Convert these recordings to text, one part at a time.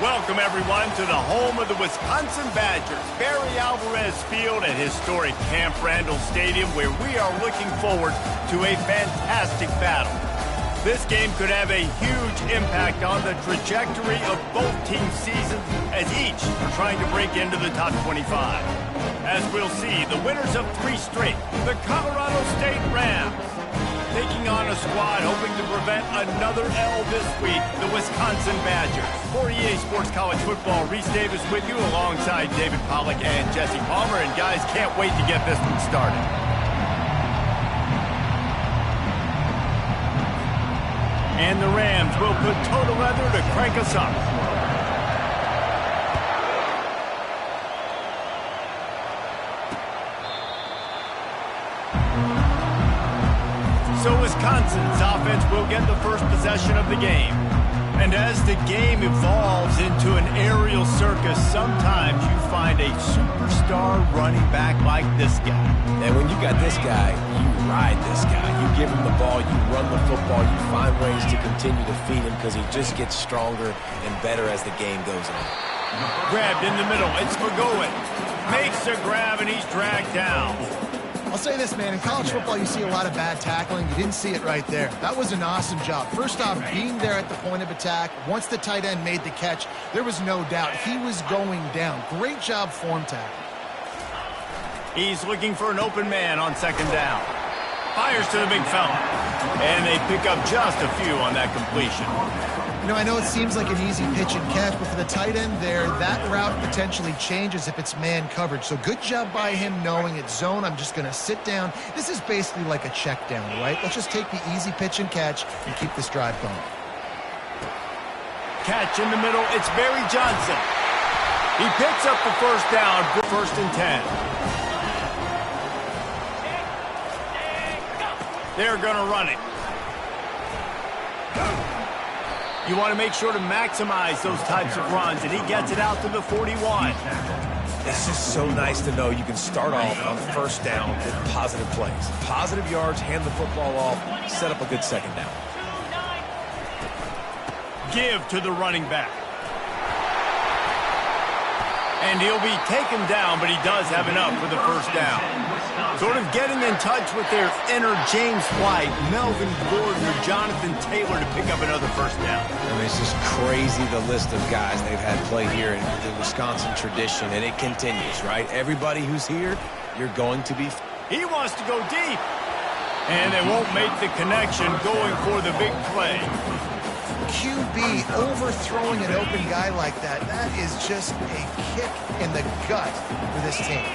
Welcome, everyone, to the home of the Wisconsin Badgers, Barry Alvarez Field at historic Camp Randall Stadium, where we are looking forward to a fantastic battle. This game could have a huge impact on the trajectory of both teams' seasons, as each are trying to break into the top 25. As we'll see, the winners of 3 straight, the Colorado State Rams, taking on a squad hoping to prevent another L this week, the Wisconsin Badgers. For EA Sports College Football, Reese Davis with you alongside David Pollack and Jesse Palmer. And guys, can't wait to get this one started. And the Rams will put total leather to crank us up. So Wisconsin's offense will get the first possession of the game. And as the game evolves into an aerial circus, sometimes you find a superstar running back like this guy. And when you got this guy, you ride this guy. You give him the ball, you run the football, you find ways to continue to feed him because he just gets stronger and better as the game goes on. Grabbed in the middle, it's McGowan. Makes a grab and he's dragged down. I'll say this, man, in college football you see a lot of bad tackling. You didn't see it right there. That was an awesome job. First off, being there at the point of attack, once the tight end made the catch, there was no doubt he was going down. Great job form tackle. He's looking for an open man on second down. Fires to the big fella. And they pick up just a few on that completion. You know, I know it seems like an easy pitch and catch, but for the tight end there, that route potentially changes if it's man coverage. So good job by him knowing it's zone. I'm just going to sit down. This is basically like a check down, right? Let's just take the easy pitch and catch and keep this drive going. Catch in the middle. It's Barry Johnson. He picks up the first down, first and 10. They're going to run it. You want to make sure to maximize those types of runs, and he gets it out to the 41. It's just so nice to know you can start off on first down with positive plays. Positive yards, hand the football off, set up a good second down. Give to the running back. And he'll be taken down, but he does have enough for the first down. Sort of getting in touch with their inner James White, Melvin Gordon, or Jonathan Taylor to pick up another first down. I mean, it's just crazy the list of guys they've had play here in the Wisconsin tradition, and it continues, right? Everybody who's here, you're going to be... He wants to go deep. And they won't make the connection going for the big play. QB overthrowing an open guy like that, that is just a kick in the gut for this team.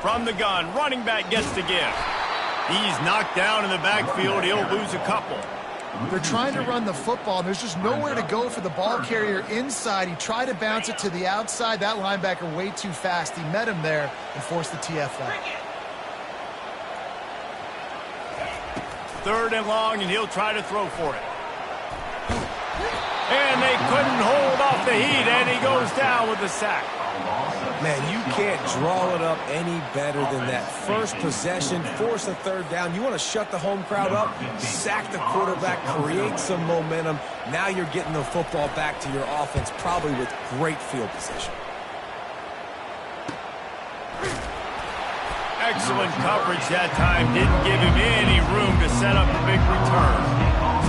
From the gun, running back gets the give. He's knocked down in the backfield. He'll lose a couple. They're trying to run the football, and there's just nowhere to go for the ball carrier inside. He tried to bounce it to the outside. That linebacker way too fast. He met him there and forced the TFL. Third and long, and he'll try to throw for it. And they couldn't hold off the heat, and he goes down with the sack. Man, you can't draw it up any better than that. First possession, force a third down. You want to shut the home crowd up, sack the quarterback, create some momentum. Now you're getting the football back to your offense, probably with great field position. Excellent coverage that time. Didn't give him any room to set up a big return.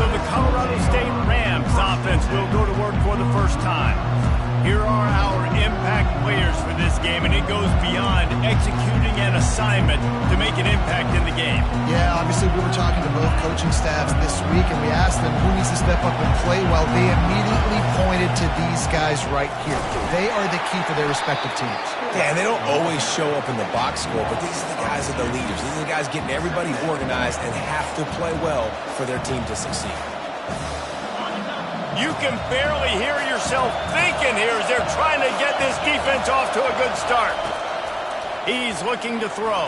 So the Colorado State Rams offense will go to work for the first time. Here are our impact players for this game, and it goes beyond executing an assignment to make an impact in the game. Yeah, obviously we were talking to both coaching staffs this week, and we asked them who needs to step up and play well. They immediately pointed to these guys right here. They are the key for their respective teams. Yeah, and they don't always show up in the box score, but these are the guys that are the leaders. These are the guys getting everybody organized and have to play well for their team to succeed. You can barely hear yourself thinking here as they're trying to get this defense off to a good start. He's looking to throw.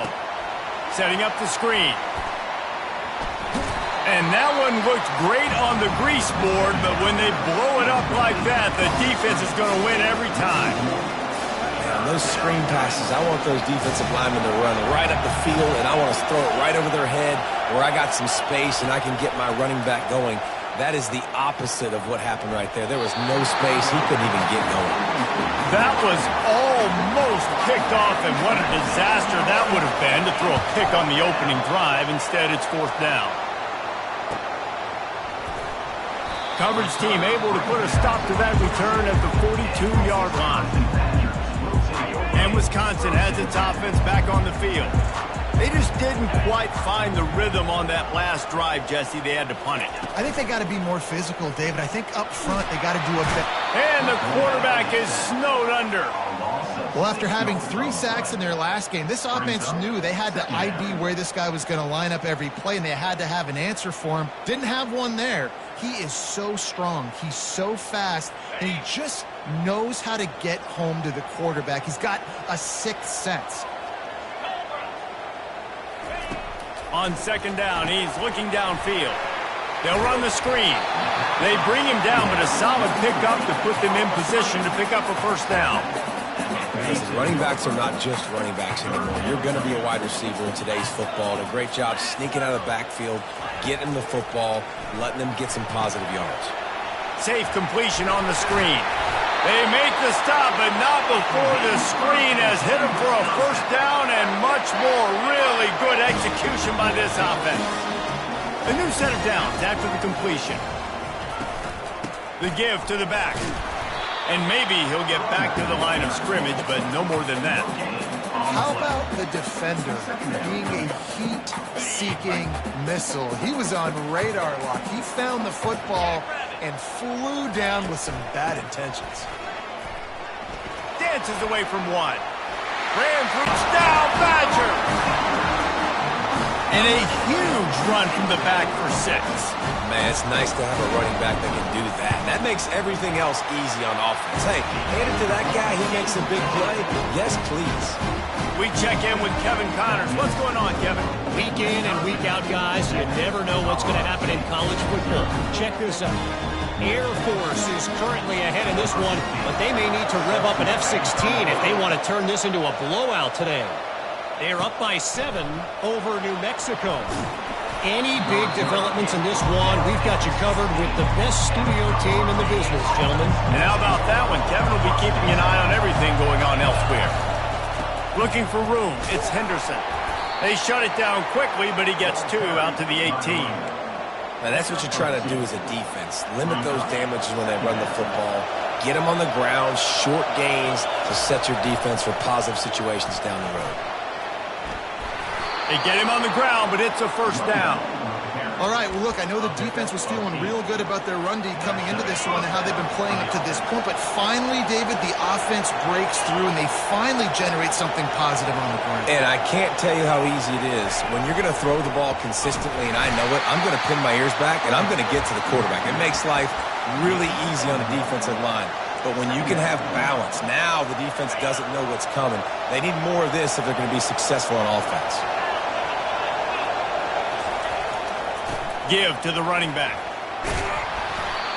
Setting up the screen. And that one looked great on the grease board, but when they blow it up like that, the defense is going to win every time. Man, those screen passes, I want those defensive linemen to run right up the field, and I want to throw it right over their head where I got some space and I can get my running back going. That is the opposite of what happened right there. There was no space. He couldn't even get going. That was almost kicked off, and what a disaster that would have been to throw a pick on the opening drive. Instead, it's 4th down. Coverage team able to put a stop to that return at the 42-yard line. And Wisconsin has its offense back on the field. They just didn't quite find the rhythm on that last drive, Jesse. They had to punt it. I think they got to be more physical, David. I think up front they got to do a bit. And the quarterback is snowed under. Well, after having 3 sacks in their last game, this offense knew they had to ID where this guy was going to line up every play, and they had to have an answer for him. Didn't have one there. He is so strong. He's so fast, and he just knows how to get home to the quarterback. He's got a 6th sense. On 2nd down, he's looking downfield. They'll run the screen. They bring him down, but a solid pickup to put them in position to pick up a 1st down. Listen, running backs are not just running backs anymore. You're going to be a wide receiver in today's football. And a great job sneaking out of the backfield, getting the football, letting them get some positive yards. Safe completion on the screen. They make the stop, but not before the screen has hit him for a 1st down and much more. Really good execution by this offense. A new set of downs after the completion. The give to the back. And maybe he'll get back to the line of scrimmage, but no more than that. How about the defender being a heat-seeking missile? He was on radar lock. He found the football and flew down with some bad intentions. Dances away from one. Ran through down Badger. And a huge run from the back for 6. Man, it's nice to have a running back that can do that. And that makes everything else easy on offense. Hey, hand it to that guy. He makes a big play. Yes, please. We check in with Kevin Connors. What's going on, Kevin? Week in and week out, guys, you never know what's going to happen in college football. Check this out. Air Force is currently ahead in this one, but they may need to rev up an F-16 if they want to turn this into a blowout today. They're up by 7 over New Mexico. Any big developments in this one, we've got you covered with the best studio team in the business, gentlemen. And how about that one? Kevin will be keeping an eye on everything going on elsewhere. Looking for room, it's Henderson. They shut it down quickly, but he gets 2 out to the 18. Now, that's what you're trying to do as a defense. Limit those damages when they run the football. Get them on the ground, short gains to set your defense for positive situations down the road. They get him on the ground, but it's a 1st down. All right, well, look, I know the defense was feeling real good about their run D coming into this one and how they've been playing up to this point, but finally, David, the offense breaks through and they finally generate something positive on the ground. And I can't tell you how easy it is. When you're going to throw the ball consistently, and I know it, I'm going to pin my ears back, and I'm going to get to the quarterback. It makes life really easy on the defensive line. But when you can have balance, now the defense doesn't know what's coming. They need more of this if they're going to be successful on offense. Give to the running back.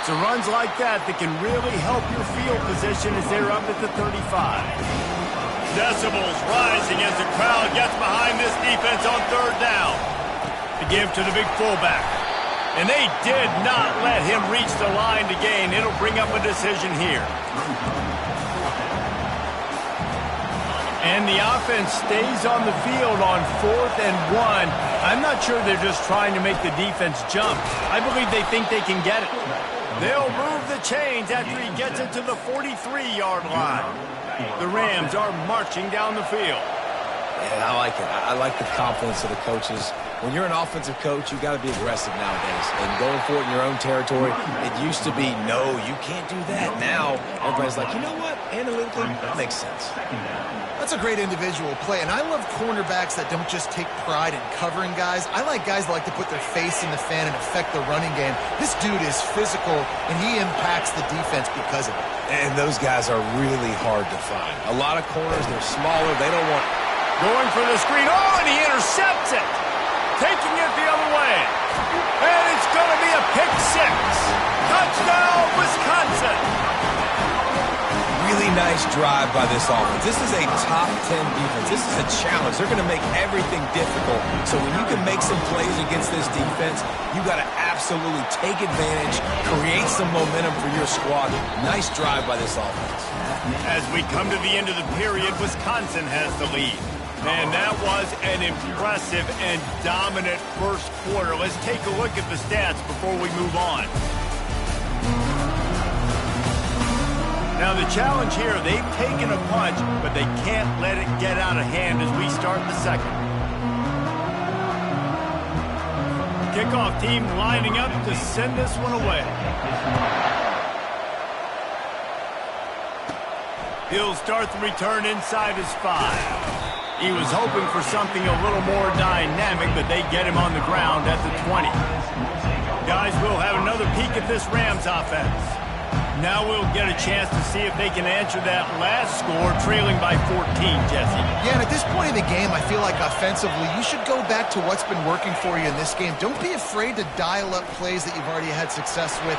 So runs like that can really help your field position as they're up at the 35. Decibels rising as the crowd gets behind this defense on 3rd down. To give to the big fullback. And they did not let him reach the line to gain. It'll bring up a decision here. And the offense stays on the field on 4th and 1. I'm not sure they're just trying to make the defense jump. I believe they think they can get it. They'll move the chains after he gets it to the 43-yard line. The Rams are marching down the field. Yeah, I like it. I like the confidence of the coaches. When you're an offensive coach, you got to be aggressive nowadays. And going for it in your own territory, it used to be, no, you can't do that. Now, everybody's like, you know what? Analytically, that makes sense. That's a great individual play, and I love cornerbacks that don't just take pride in covering guys. I like guys that like to put their face in the fan and affect the running game. This dude is physical, and he impacts the defense because of it. And those guys are really hard to find. A lot of corners, they're smaller. They don't want... Going for the screen. Oh, and he intercepts it. Taking it the other way. And it's going to be a pick 6. Touchdown, Wisconsin. Really nice drive by this offense. This is a top 10 defense. This is a challenge. They're going to make everything difficult. So when you can make some plays against this defense, you got to absolutely take advantage, create some momentum for your squad. Nice drive by this offense. As we come to the end of the period, Wisconsin has the lead. And that was an impressive and dominant first quarter. Let's take a look at the stats before we move on. Now the challenge here, they've taken a punch, but they can't let it get out of hand as we start the second. Kickoff team lining up to send this one away. He'll start the return inside his 5. He was hoping for something a little more dynamic, but they get him on the ground at the 20. Guys, we'll have another peek at this Rams offense. Now we'll get a chance to see if they can answer that last score, trailing by 14, Jesse. Yeah, and at this point in the game, I feel like offensively, you should go back to what's been working for you in this game. Don't be afraid to dial up plays that you've already had success with.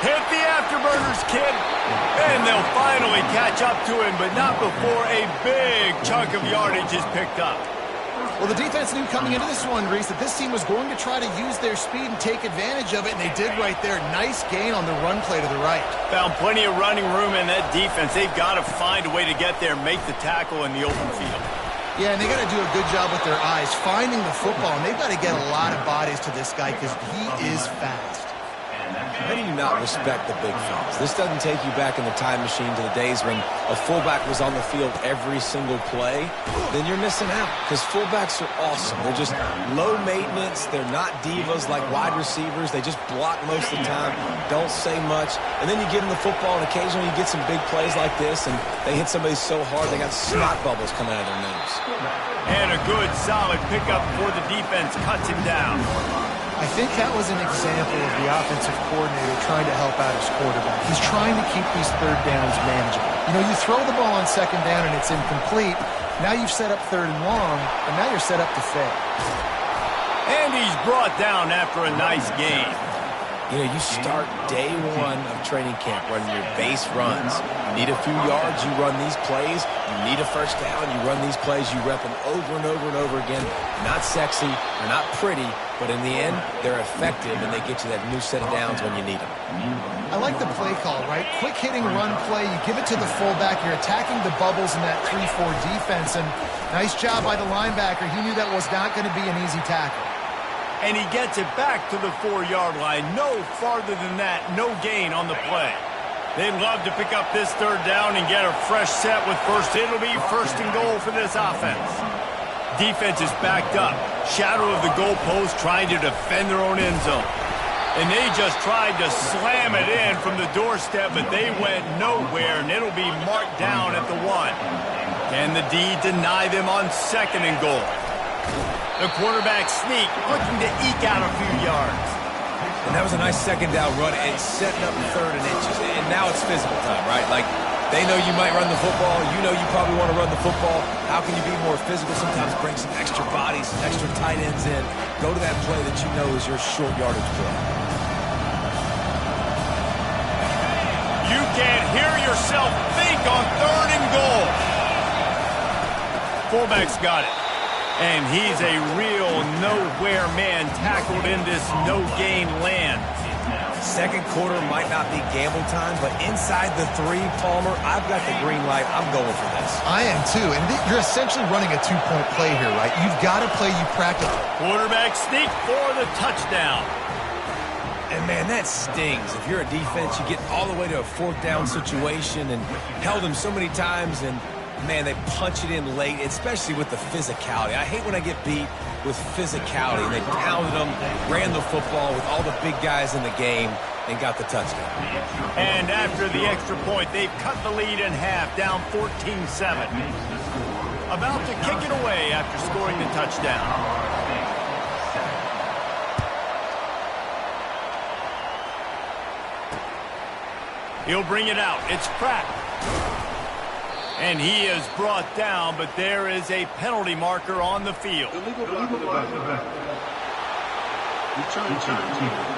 Hit the afterburners, kid. And they'll finally catch up to him, but not before a big chunk of yardage is picked up. Well, the defense knew coming into this one, Reese, that this team was going to try to use their speed and take advantage of it, and they did right there. Nice gain on the run play to the right. Found plenty of running room in that defense. They've got to find a way to get there and make the tackle in the open field. Yeah, and they got to do a good job with their eyes, finding the football, and they've got to get a lot of bodies to this guy because he is fast. How do you not respect the big fellas? This doesn't take you back in the time machine to the days when a fullback was on the field every single play. Then you're missing out because fullbacks are awesome. They're just low maintenance. They're not divas like wide receivers. They just block most of the time, don't say much. And then you give them the football, and occasionally you get some big plays like this, and they hit somebody so hard they got snot bubbles coming out of their nose. And a good, solid pickup before the defense cuts him down. I think that was an example of the offensive coordinator trying to help out his quarterback. He's trying to keep these third downs manageable. You know, you throw the ball on second down and it's incomplete. Now you've set up third and long, and now you're set up to fail. And he's brought down after a nice gain. You know, you start day one of training camp running your base runs. You need a few yards, you run these plays. You need a first down, you run these plays. You rep them over and over and over again. Not sexy, they're not pretty, but in the end, they're effective, and they get you that new set of downs when you need them. I like the play call, right? Quick hitting run play. You give it to the fullback. You're attacking the bubbles in that 3-4 defense, and nice job by the linebacker. He knew that was not going to be an easy tackle. And he gets it back to the 4-yard line. No farther than that, no gain on the play. They'd love to pick up this third down and get a fresh set with first. It'll be first and goal for this offense. Defense is backed up. Shadow of the goalpost trying to defend their own end zone. And they just tried to slam it in from the doorstep, but they went nowhere, and it'll be marked down at the 1. Can the D deny them on second and goal? The quarterback sneak, looking to eke out a few yards. And that was a nice second down run and setting up third and inches. And now it's physical time, right? Like, they know you might run the football. You know you probably want to run the football. How can you be more physical? Sometimes bring some extra bodies, some extra tight ends in. Go to that play that you know is your short yardage play. You can't hear yourself think on third and goal. Fullback's got it. And he's a real nowhere man tackled in this no-gain land. Second quarter might not be gamble time, but inside the 3, Palmer, I've got the green light. I'm going for this. I am too, and you're essentially running a 2-point play here, right? You've got to play you practice. Quarterback sneak for the touchdown. And, man, that stings. If you're a defense, you get all the way to a 4th down situation and held them so many times, and man, they punch it in late, especially with the physicality. I hate when I get beat with physicality. They pounded them, ran the football with all the big guys in the game, and got the touchdown. And after the extra point, they've cut the lead in half, down 14-7. About to kick it away after scoring the touchdown. He'll bring it out. It's Pratt. And he is brought down, but there is a penalty marker on the field. Illegal block of the back. Return team.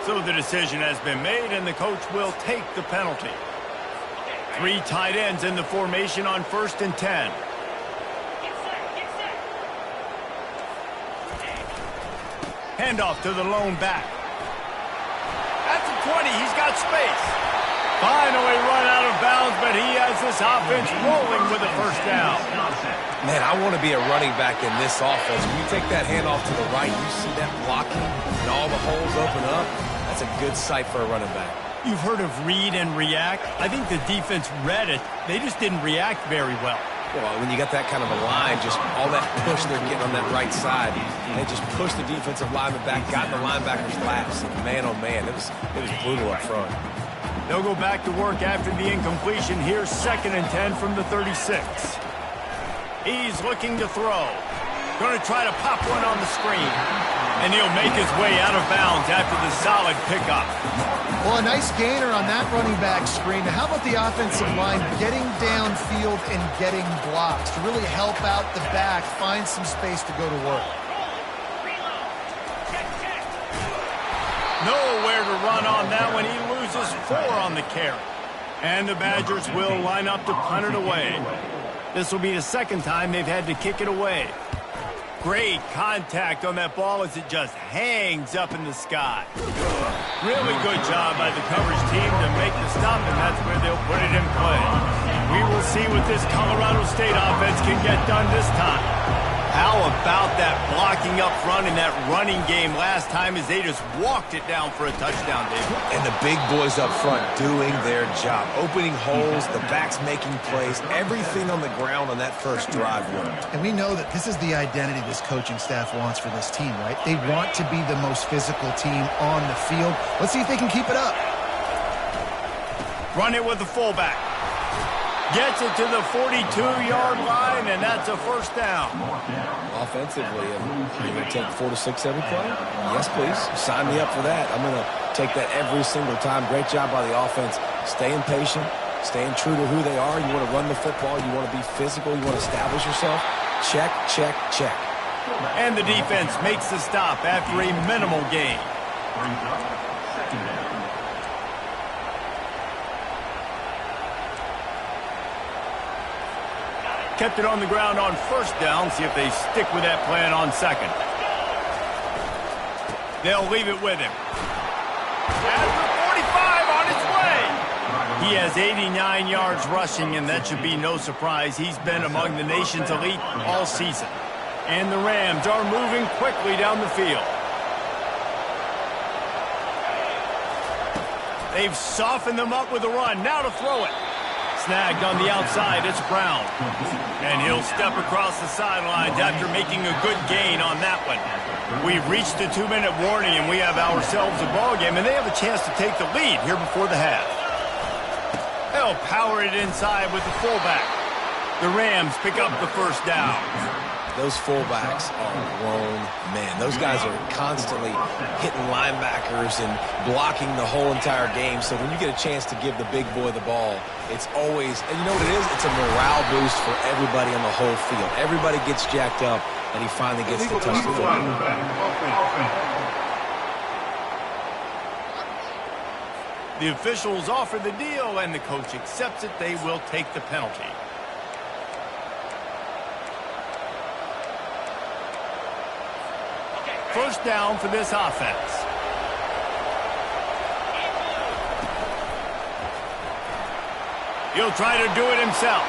So the decision has been made, and the coach will take the penalty. 3 tight ends in the formation on 1st and 10. Handoff to the lone back. At the 20, he's got space. Finally run out of bounds, but he has this offense rolling with a first down. Man, I want to be a running back in this offense. When you take that handoff to the right, you see that blocking and all the holes open up. That's a good sight for a running back. You've heard of read and react. I think the defense read it. They just didn't react very well. Well, when you got that kind of a line, just all that push they're getting on that right side, they just pushed the defensive lineman back, got in the linebacker's laps. And man, oh man, it was brutal up front. They'll go back to work after the incompletion. Here's 2nd and 10 from the 36. He's looking to throw. Going to try to pop one on the screen. And he'll make his way out of bounds after the solid pickup. Well, a nice gainer on that running back screen. Now, how about the offensive line getting downfield and getting blocks to really help out the back, find some space to go to work? Nowhere to run on that one. He loses 4 on the carry. And the Badgers will line up to punt it away. This will be the 2nd time they've had to kick it away. Great contact on that ball as it just hangs up in the sky. Really good job by the coverage team to make the stop, and that's where they'll put it in play. We will see what this Colorado State offense can get done this time. How about that blocking up front in that running game last time as they just walked it down for a touchdown, David? And the big boys up front doing their job. Opening holes, the backs making plays, everything on the ground on that first drive worked. And we know that this is the identity this coaching staff wants for this team, right? They want to be the most physical team on the field. Let's see if they can keep it up. Run it with the fullback. Gets it to the 42-yard line, and that's a first down. Offensively, are you going to take 4 to 6 every play? Yes, please. Sign me up for that. I'm going to take that every single time. Great job by the offense. Staying patient, staying true to who they are. You want to run the football. You want to be physical. You want to establish yourself. Check, check, check. And the defense makes the stop after a minimal gain. Kept it on the ground on first down. See if they stick with that plan on 2nd. They'll leave it with him. At the 45 on its way. He has 89 yards rushing, and that should be no surprise. He's been among the nation's elite all season. And the Rams are moving quickly down the field. They've softened them up with a run. Now to throw it. Snagged on the outside, it's Brown. And he'll step across the sidelines after making a good gain on that one. We've reached the 2-minute warning, and we have ourselves a ball game, and they have a chance to take the lead here before the half. They'll power it inside with the fullback. The Rams pick up the first down. Those fullbacks are grown men. Those guys are constantly hitting linebackers and blocking the whole entire game. So when you get a chance to give the big boy the ball, it's always, and you know what it is? It's a morale boost for everybody on the whole field. Everybody gets jacked up, and he finally gets to touch the football. The officials offer the deal, and the coach accepts it. They will take the penalty. First down for this offense. He'll try to do it himself.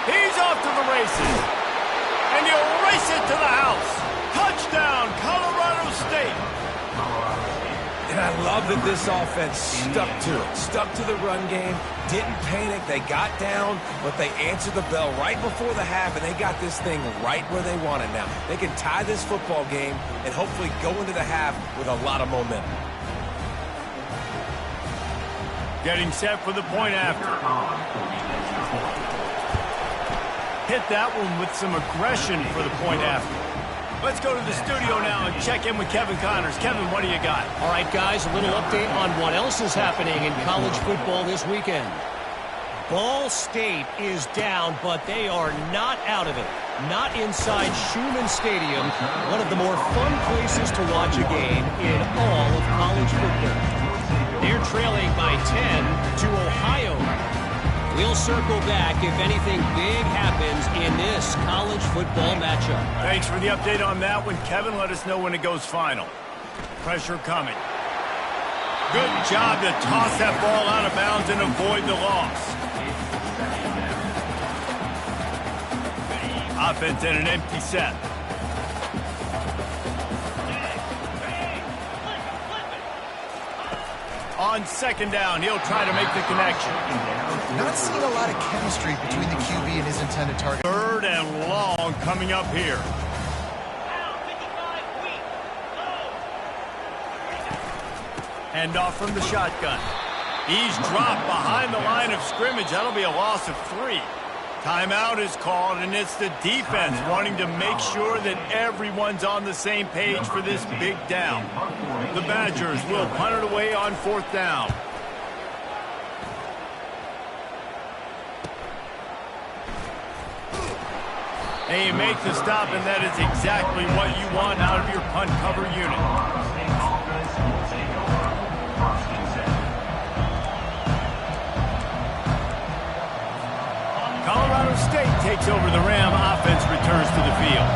He's off to the races. And he'll race it to the house. Touchdown, Colorado State. And I love that this offense stuck to it. Stuck to the run game. Didn't panic. They got down, but they answered the bell right before the half, and they got this thing right where they want it now. They can tie this football game and hopefully go into the half with a lot of momentum. Getting set for the point after. Hit that one with some aggression for the point after. Let's go to the studio now and check in with Kevin Connors. Kevin, what do you got? All right, guys, a little update on what else is happening in college football this weekend. Ball State is down, but they are not out of it. Not inside Schumann Stadium, one of the more fun places to watch a game in all of college football. They're trailing by 10 to Ohio. We'll circle back if anything big happens in this college football matchup. Thanks for the update on that one, Kevin. Let us know when it goes final. Pressure coming. Good job to toss that ball out of bounds and avoid the loss. Offense in an empty set. On second down, he'll try to make the connection. Not seeing a lot of chemistry between the QB and his intended target. Third and long coming up here. Handoff from the shotgun. He's dropped behind the line of scrimmage. That'll be a loss of 3. Timeout is called, and it's the defense wanting to make sure that everyone's on the same page for this big down. The Badgers will punt it away on 4th down. And you make the stop, and that is exactly what you want out of your punt cover unit. Colorado State takes over the Ram. Offense returns to the field.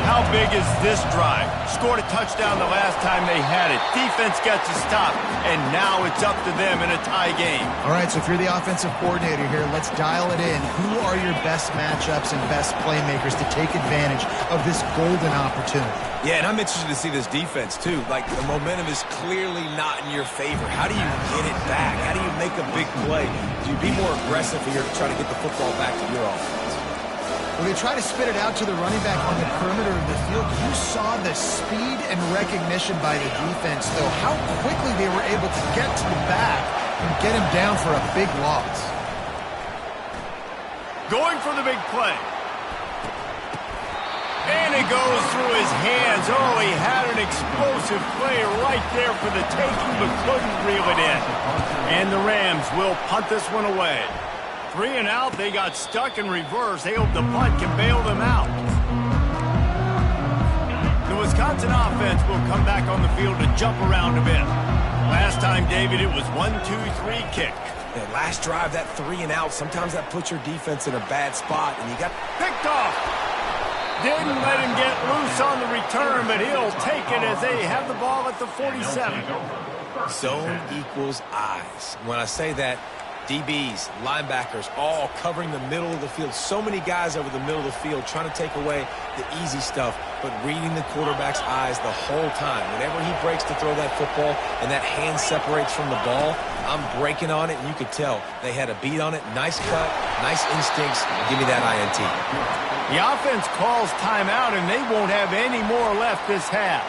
How big is this drive? Scored a touchdown the last time they had it. Defense gets a stop, and now it's up to them in a tie game. All right, so if you're the offensive coordinator here, let's dial it in. Who are your best matchups and best playmakers to take advantage of this golden opportunity? Yeah, and I'm interested to see this defense, too. Like, the momentum is clearly not in your favor. How do you get it back? How do you make a big play? Do you be more aggressive here to try to get the football back to your offense? Well, they try to spit it out to the running back on the perimeter of the field. You saw the speed and recognition by the defense, though, how quickly they were able to get to the back and get him down for a big loss. Going for the big play. And it goes through his hands. Oh, he had an explosive play right there for the taking, but couldn't reel it in. And the Rams will punt this one away. 3 and out, they got stuck in reverse. They hope the punt can bail them out. The Wisconsin offense will come back on the field to jump around a bit. Last time, David, it was 1-2-3 kick. Yeah, last drive, that 3 and out, sometimes that puts your defense in a bad spot, and you got picked off. Didn't let him get loose on the return, but he'll take it as they have the ball at the 47. Zone equals eyes. When I say that, DBs, linebackers, all covering the middle of the field. So many guys over the middle of the field trying to take away the easy stuff, but reading the quarterback's eyes the whole time. Whenever he breaks to throw that football and that hand separates from the ball, I'm breaking on it, and you could tell they had a beat on it. Nice cut, nice instincts. Give me that INT. The offense calls timeout, and they won't have any more left this half.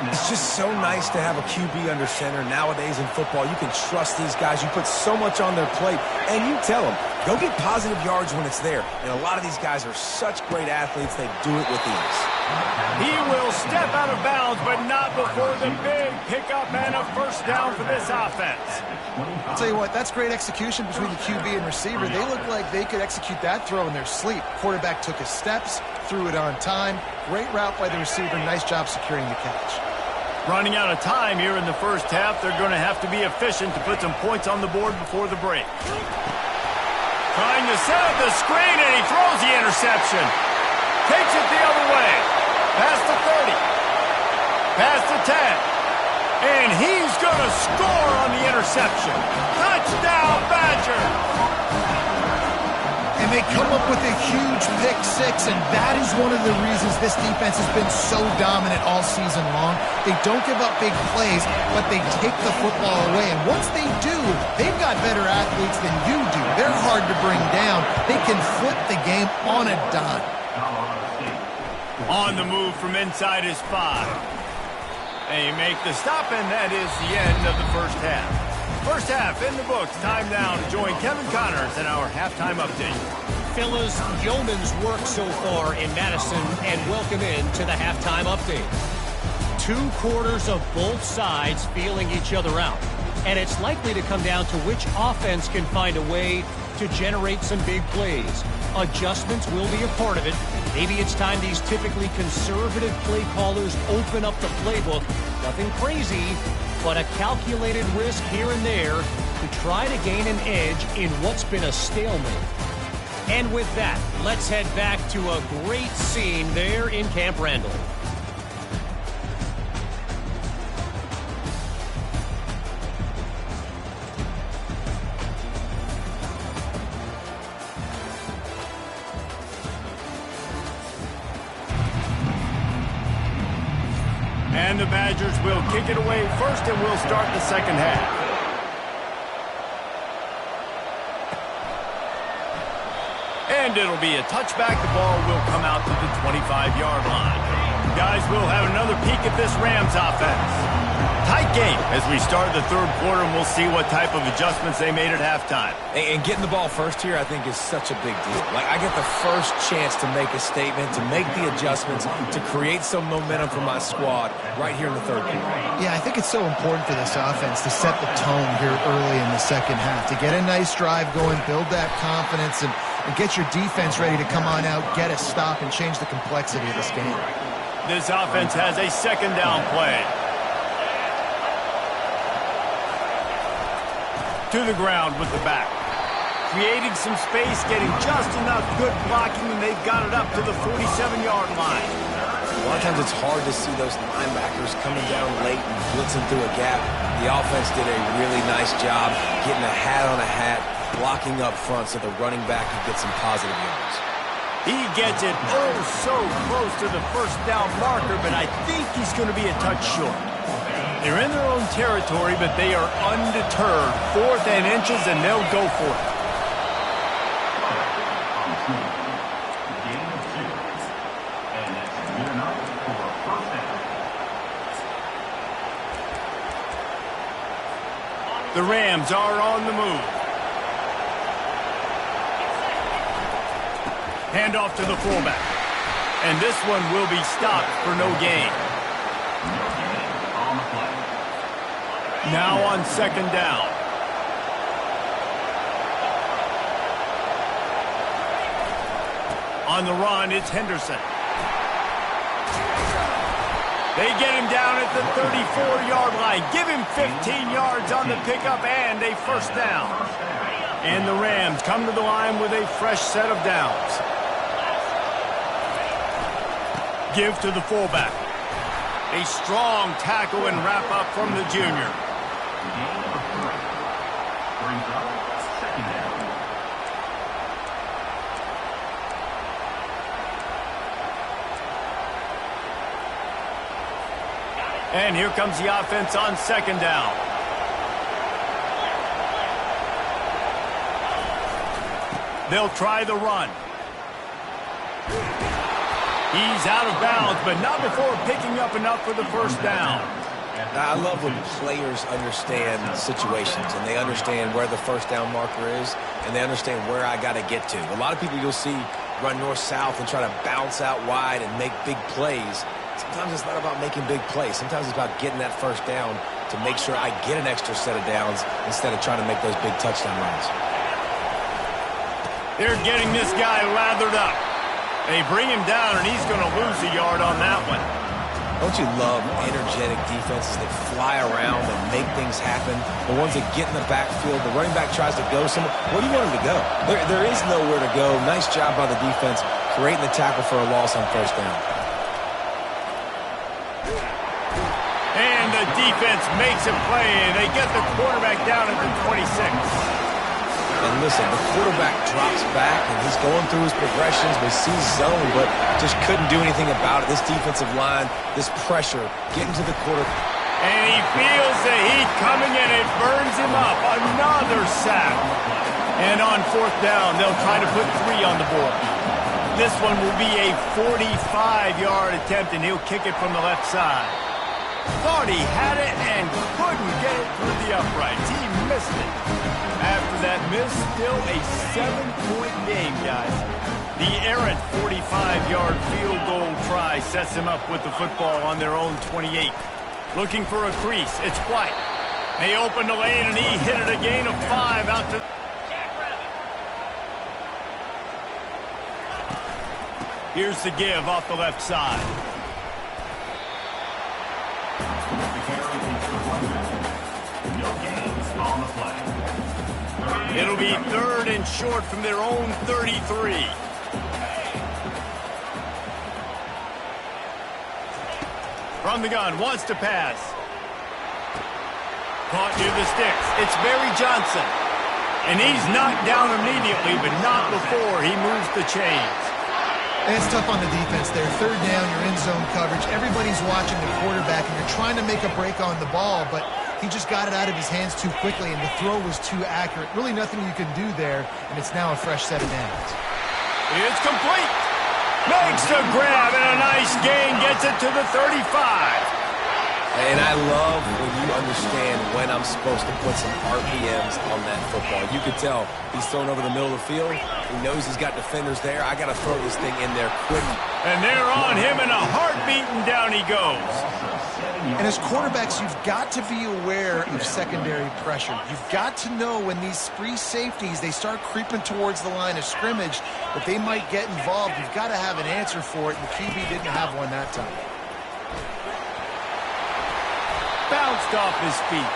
It's just so nice to have a QB under center nowadays in football. You can trust these guys. You put so much on their plate, and you tell them, go get positive yards when it's there. And a lot of these guys are such great athletes, they do it with ease. He will step out of bounds, but not before the big pickup and a first down for this offense. I'll tell you what, that's great execution between the QB and receiver. They look like they could execute that throw in their sleep. Quarterback took his steps, threw it on time. Great route by the receiver. Nice job securing the catch. Running out of time here in the first half. They're going to have to be efficient to put some points on the board before the break. Trying to set up the screen, and he throws the interception. Takes it the other way. Past the 30. Past the 10. And he's going to score on the interception. Touchdown, Badger! And they come up with a huge pick six, and that is one of the reasons this defense has been so dominant all season long. They don't give up big plays, but they take the football away. And once they do, they've got better athletes than you do. They're hard to bring down. They can flip the game on a dime. On the move from inside his 5. They make the stop, and that is the end of the first half. First half in the books. Time now to join Kevin Connors in our halftime update. Fellas, yeoman's work so far in Madison, and welcome in to the halftime update. 2 quarters of both sides feeling each other out, and it's likely to come down to which offense can find a way to generate some big plays. Adjustments will be a part of it. Maybe it's time these typically conservative play callers open up the playbook. Nothing crazy, but a calculated risk here and there to try to gain an edge in what's been a stalemate. And with that, let's head back to a great scene there in Camp Randall. And the Badgers will kick it away first, and we'll start the second half. And it'll be a touchback. The ball will come out to the 25-yard line. Guys, we'll have another peek at this Rams offense. Tight game as we start the third quarter, and we'll see what type of adjustments they made at halftime. And getting the ball first here, I think, is such a big deal. Like, I get the first chance to make a statement, to make the adjustments, to create some momentum for my squad right here in the third quarter. Yeah, I think it's so important for this offense to set the tone here early in the second half, to get a nice drive going, build that confidence, and get your defense ready to come on out, get a stop, and change the complexity of this game. This offense has a second down play. To the ground with the back. Creating some space, getting just enough good blocking, and they've got it up to the 47-yard line. A lot of times it's hard to see those linebackers coming down late and blitzing through a gap. The offense did a really nice job getting a hat on a hat, blocking up front so the running back can get some positive yards. He gets it so close to the first down marker, but I think he's going to be a touch short. They're in their own territory, but they are undeterred. 4th and inches, and they'll go for it. The Rams are on the move. Handoff to the fullback. And this one will be stopped for no gain. Now on second down. On the run, it's Henderson. They get him down at the 34-yard line. Give him 15 yards on the pickup and a first down. And the Rams come to the line with a fresh set of downs. Give to the fullback. A strong tackle and wrap up from the junior. And here comes the offense on second down. They'll try the run. He's out of bounds, but not before picking up enough for the first down. I love when players understand situations and they understand where the first down marker is and they understand where I got to get to. A lot of people you'll see run north-south and try to bounce out wide and make big plays. Sometimes it's not about making big plays. Sometimes it's about getting that first down to make sure I get an extra set of downs instead of trying to make those big touchdown runs. They're getting this guy lathered up. They bring him down, and he's going to lose a yard on that one. Don't you love energetic defenses that fly around and make things happen? The ones that get in the backfield, the running back tries to go somewhere. Where do you want him to go? There is nowhere to go. Nice job by the defense creating the tackle for a loss on first down. And the defense makes a play, and they get the quarterback down at the 26. And listen, the quarterback drops back, and he's going through his progressions, but sees zone, but just couldn't do anything about it. This defensive line, this pressure, getting to the quarter. And he feels the heat coming, and it burns him up. Another sack. And on fourth down, they'll try to put 3 on the board. This one will be a 45-yard attempt, and he'll kick it from the left side. Thought he had it and couldn't get it through the uprights. He missed it. After that miss, still a 7-point game, guys. The errant 45-yard field goal try sets him up with the football on their own 28. Looking for a crease. It's White. They open the lane, and he hit it a gain of 5 out to... Here's the give off the left side. No gains on the play. It'll be 3rd and short from their own 33. From the gun, wants to pass. Caught near the sticks. It's Barry Johnson. And he's knocked down immediately, but not before he moves the chains. And it's tough on the defense there. 3rd down, you're in zone coverage. Everybody's watching the quarterback, and you're trying to make a break on the ball, but he just got it out of his hands too quickly, and the throw was too accurate. Really nothing you can do there, and it's now a fresh set of downs. It's complete. Makes the grab, and a nice gain gets it to the 35. And I love when you understand when I'm supposed to put some RPMs on that football. You can tell he's thrown over the middle of the field. He knows he's got defenders there. I got to throw this thing in there quick. And they're on him in a heartbeat, and down he goes. And as quarterbacks, you've got to be aware of secondary pressure. You've got to know when these free safeties, they start creeping towards the line of scrimmage, that they might get involved. You've got to have an answer for it, and the QB didn't have one that time. Bounced off his feet.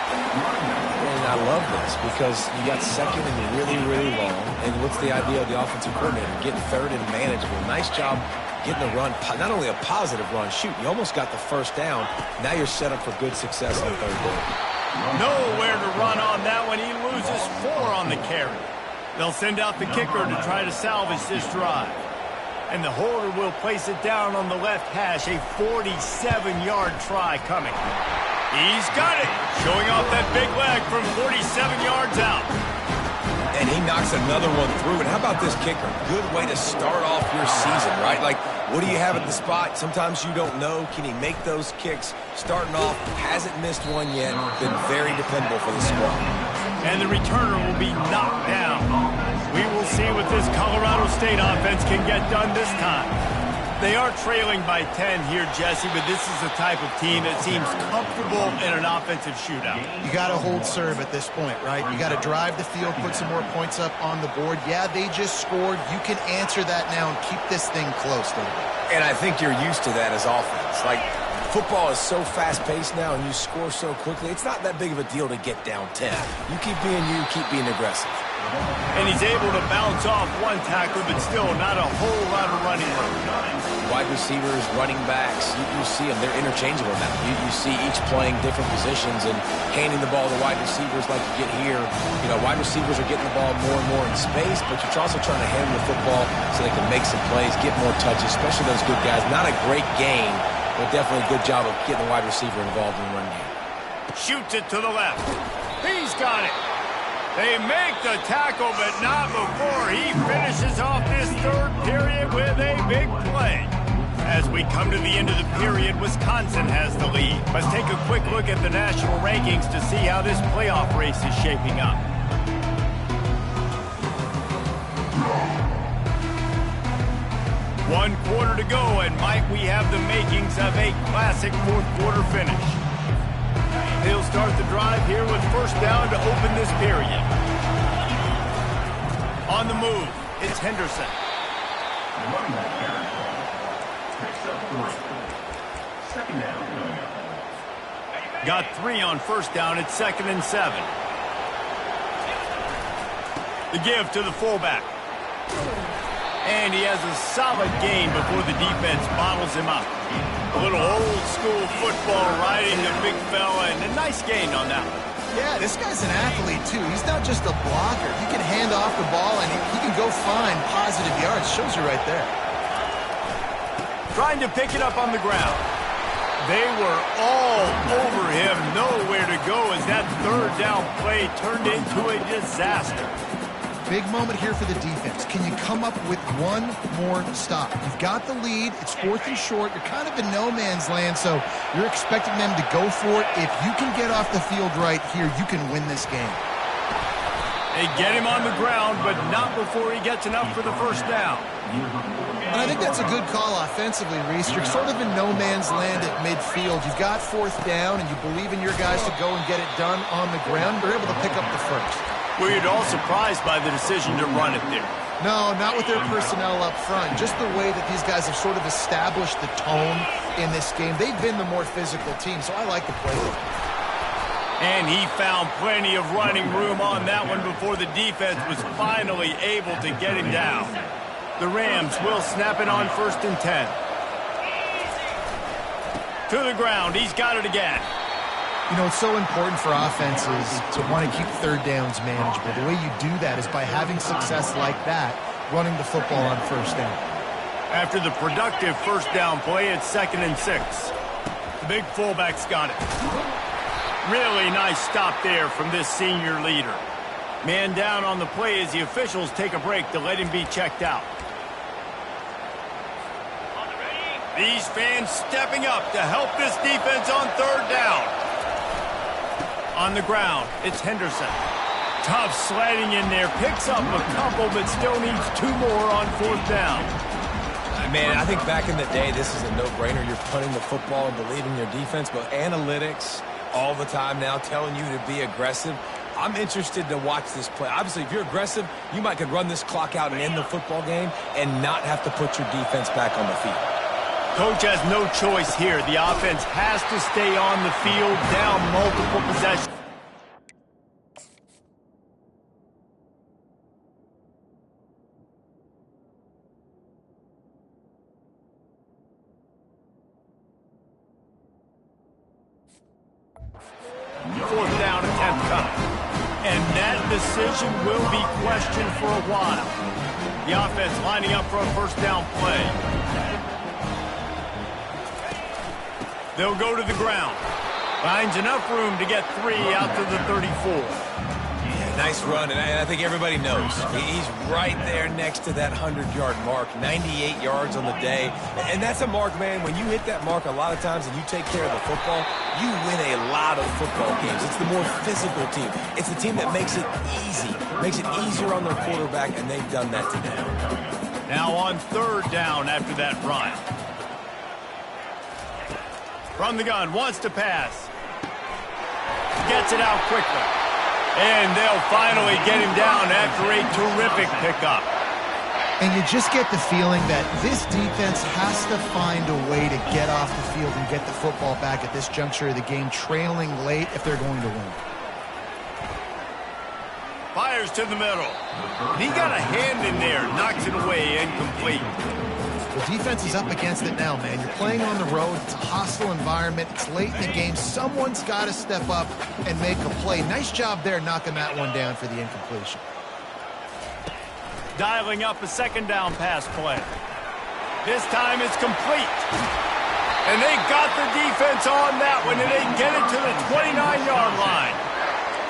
And I love this because you got 2nd and really, really long. And what's the idea of the offensive coordinator? Getting 3rd and manageable. Nice job getting a run, not only a positive run. Shoot, you almost got the 1st down. Now you're set up for good success on 3rd down. Nowhere to run on that one. He loses 4 on the carry. They'll send out the kicker to try to salvage this drive. And the holder will place it down on the left hash. A 47-yard try coming. He's got it. Showing off that big leg from 47 yards out. And he knocks another one through. And how about this kicker? Good way to start off your season, right? Like, what do you have at the spot? Sometimes you don't know. Can he make those kicks? Starting off, hasn't missed one yet. Been very dependable for the squad. And the returner will be knocked down. We will see what this Colorado State offense can get done this time. They are trailing by 10 here, Jesse, but this is the type of team that seems comfortable in an offensive shootout. You got to hold serve at this point, right? You got to drive the field, put some more points up on the board. Yeah, they just scored. You can answer that now and keep this thing close, don't you? And I think you're used to that as offense. Like, football is so fast-paced now and you score so quickly, it's not that big of a deal to get down 10. You keep being aggressive. And he's able to bounce off one tackle, but still not a whole lot of running room. Wide receivers, running backs, you see them. They're interchangeable now. You see each playing different positions and handing the ball to wide receivers like you get here. You know, wide receivers are getting the ball more and more in space, but you're also trying to hand the football so they can make some plays, get more touches, especially those good guys. Not a great game, but definitely a good job of getting the wide receiver involved in the run game. Shoots it to the left. He's got it. They make the tackle, but not before he finishes off this 3rd period with a big play. As we come to the end of the period, Wisconsin has the lead. Let's take a quick look at the national rankings to see how this playoff race is shaping up. One quarter to go, and might we have the makings of a classic 4th quarter finish. He'll start the drive here with 1st down to open this period. On the move, it's Henderson. Running back carry. Picks up 3. 2nd down. Got 3 on 1st down. It's 2nd and 7. The give to the fullback. And he has a solid gain before the defense bottles him up. A little old-school football riding the big fella, and a nice gain on that one. Yeah, this guy's an athlete, too. He's not just a blocker. He can hand off the ball, and he can go find positive yards. Shows you right there. Trying to pick it up on the ground. They were all over him. Nowhere to go as that 3rd down play turned into a disaster. Big moment here for the defense. Can you come up with one more stop? You've got the lead. It's 4th and short. You're kind of in no man's land, so you're expecting them to go for it. If you can get off the field right here, you can win this game. They get him on the ground, but not before he gets enough for the 1st down. And I think that's a good call offensively, Reese. You're sort of in no man's land at midfield. You've got 4th down, and you believe in your guys to go and get it done on the ground. You're able to pick up the 1st. Were you at all surprised by the decision to run it there? No, not with their personnel up front. Just the way that these guys have sort of established the tone in this game. They've been the more physical team, so I like the play. And he found plenty of running room on that one before the defense was finally able to get him down. The Rams will snap it on 1st and 10. To the ground. He's got it again. You know, it's so important for offenses to want to keep third downs manageable. The way you do that is by having success like that, running the football on 1st down. After the productive 1st down play, it's 2nd and 6. The big fullback's got it. Really nice stop there from this senior leader. Man down on the play as the officials take a break to let him be checked out. These fans stepping up to help this defense on 3rd down. On the ground, it's Henderson. Tough sledding in there. Picks up a couple, but still needs 2 more on 4th down. Man, I think back in the day, this is a no-brainer. You're punting the football and believing your defense, but analytics all the time now telling you to be aggressive. I'm interested to watch this play. Obviously, if you're aggressive, you might could run this clock out and end the football game and not have to put your defense back on the field. Coach has no choice here. The offense has to stay on the field, down multiple possessions. Fourth down attempt coming. And that decision will be questioned for a while. The offense lining up for a 1st down play. They'll go to the ground. Finds enough room to get 3 out to the 34. Yeah, nice run, and I think everybody knows. He's right there next to that 100-yard mark, 98 yards on the day. And that's a mark, man. When you hit that mark a lot of times and you take care of the football, you win a lot of football games. It's the more physical team. It's the team that makes it easy, makes it easier on their quarterback, and they've done that today. Now on 3rd down after that run. From the gun, wants to pass. Gets it out quickly. And they'll finally get him down after a terrific pickup. And you just get the feeling that this defense has to find a way to get off the field and get the football back at this juncture of the game, trailing late if they're going to win. Fires to the middle. He got a hand in there, knocks it away, incomplete. The defense is up against it now, man. You're playing on the road. It's a hostile environment. It's late in the game. Someone's got to step up and make a play. Nice job there knocking that one down for the incompletion. Dialing up a 2nd down pass play. This time it's complete. And they got the defense on that one, and they get it to the 29-yard line.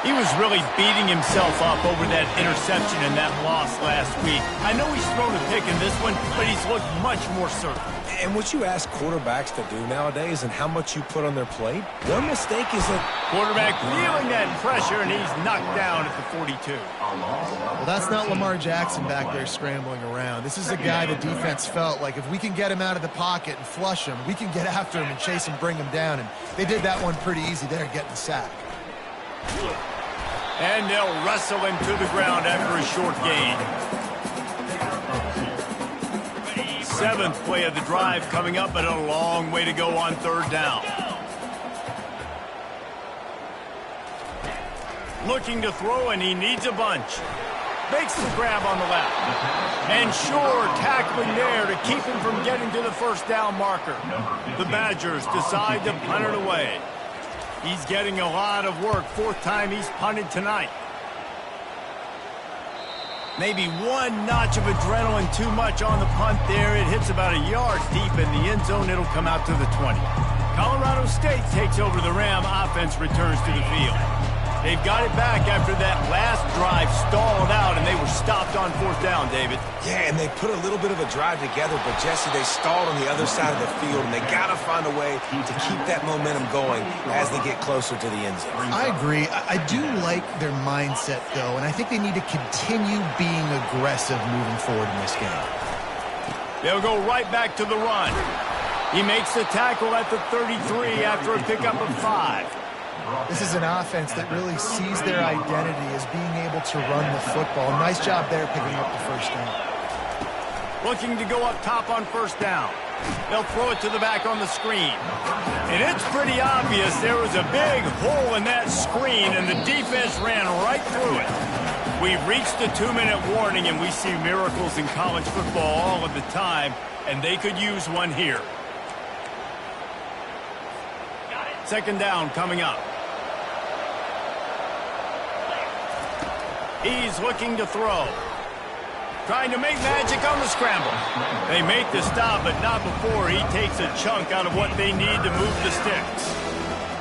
He was really beating himself up over that interception and that loss last week. I know he's thrown a pick in this one, but he's looked much more certain. And what you ask quarterbacks to do nowadays and how much you put on their plate, one mistake is that quarterback feeling that pressure, and he's knocked down at the 42. Well, that's not Lamar Jackson back there scrambling around. This is a guy the defense felt like if we can get him out of the pocket and flush him, we can get after him and chase him, bring him down. And they did that one pretty easy there, getting the sack. And they'll wrestle him to the ground after a short gain. 7th play of the drive coming up, but a long way to go on 3rd down. Looking to throw, and he needs a bunch. Makes the grab on the left. And sure, tackling there to keep him from getting to the 1st down marker. The Badgers decide to punt it away. He's getting a lot of work. 4th time he's punted tonight. Maybe one notch of adrenaline too much on the punt there. It hits about a yard deep in the end zone. It'll come out to the 20. Colorado State takes over the Ram. Offense returns to the field. They've got it back after that last drive stalled out, and they were stopped on 4th down, David. Yeah, and they put a little bit of a drive together, but Jesse, they stalled on the other side of the field, and they got to find a way to keep that momentum going as they get closer to the end zone. I agree. I do like their mindset, though, and I think they need to continue being aggressive moving forward in this game. They'll go right back to the run. He makes the tackle at the 33 after a pickup of 5. This is an offense that really sees their identity as being able to run the football. Nice job there picking up the first down. Looking to go up top on first down. They'll throw it to the back on the screen. And it's pretty obvious there was a big hole in that screen, and the defense ran right through it. We've reached the 2-minute warning, and we see miracles in college football all of the time, and they could use one here. Second down coming up. He's looking to throw. Trying to make magic on the scramble. They make the stop, but not before he takes a chunk out of what they need to move the sticks.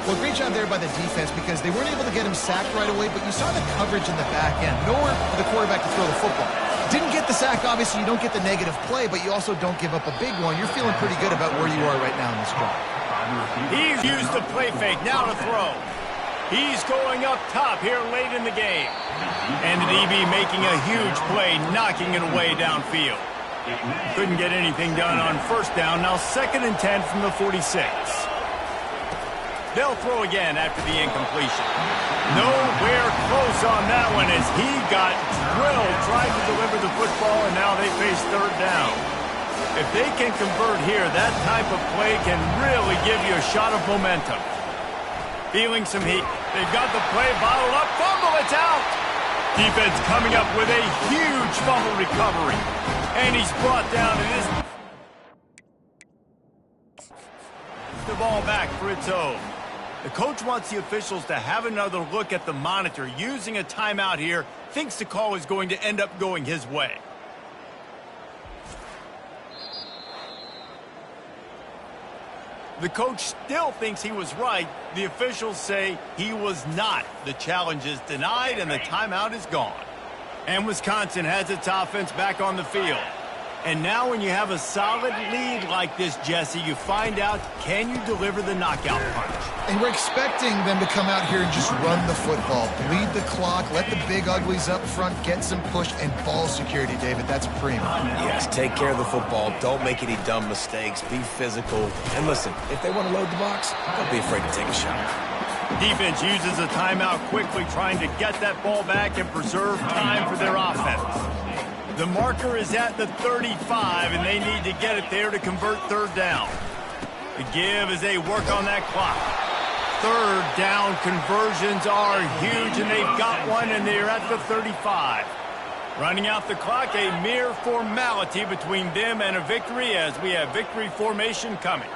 Well, great job there by the defense because they weren't able to get him sacked right away, but you saw the coverage in the back end. Nowhere for the quarterback to throw the football. Didn't get the sack, obviously you don't get the negative play, but you also don't give up a big one. You're feeling pretty good about where you are right now in this drive. He's used the play fake, now to throw. He's going up top here late in the game. And the DB making a huge play, knocking it away downfield. Couldn't get anything done on first down. Now 2nd and 10 from the 46. They'll throw again after the incompletion. Nowhere close on that one as he got drilled trying to deliver the football, and now they face third down. If they can convert here, that type of play can really give you a shot of momentum. Feeling some heat. They've got the play bottled up. Fumble, it's out. Defense coming up with a huge fumble recovery. And he's brought down in this. The ball back for its own. The coach wants the officials to have another look at the monitor using a timeout here. Thinks the call is going to end up going his way. The coach still thinks he was right. The officials say he was not. The challenge is denied and the timeout is gone. And Wisconsin has its offense back on the field. And now when you have a solid lead like this, Jesse, you find out, can you deliver the knockout punch? And we're expecting them to come out here and just run the football, bleed the clock, let the big uglies up front, get some push, and ball security, David. That's premium. Yes, take care of the football. Don't make any dumb mistakes. Be physical. And listen, if they want to load the box, don't be afraid to take a shot. Defense uses a timeout quickly, trying to get that ball back and preserve time for their offense. The marker is at the 35, and they need to get it there to convert third down. The give as they work on that clock. Third down conversions are huge, and they've got one, and they're at the 35. Running out the clock, a mere formality between them and a victory as we have victory formation coming.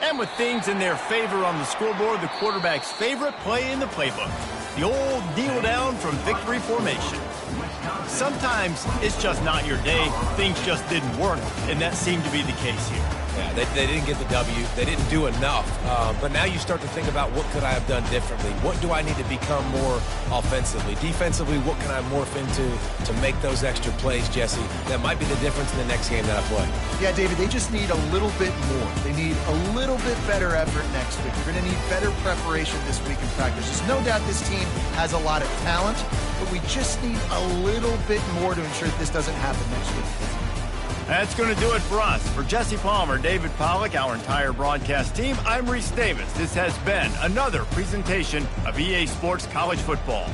And with things in their favor on the scoreboard, the quarterback's favorite play in the playbook. The old kneel down from victory formation. Sometimes it's just not your day. Things just didn't work, and that seemed to be the case here. Yeah, they didn't get the W. They didn't do enough. But now you start to think about what could I have done differently? What do I need to become more offensively? Defensively, what can I morph into to make those extra plays, Jesse? That might be the difference in the next game that I play. Yeah, David, they just need a little bit more. They need a little bit better effort next week. They're going to need better preparation this week in practice. There's no doubt this team has a lot of talent, but we just need a little bit more to ensure that this doesn't happen next week. That's going to do it for us. For Jesse Palmer, David Pollack, our entire broadcast team, I'm Reese Davis. This has been another presentation of EA Sports College Football.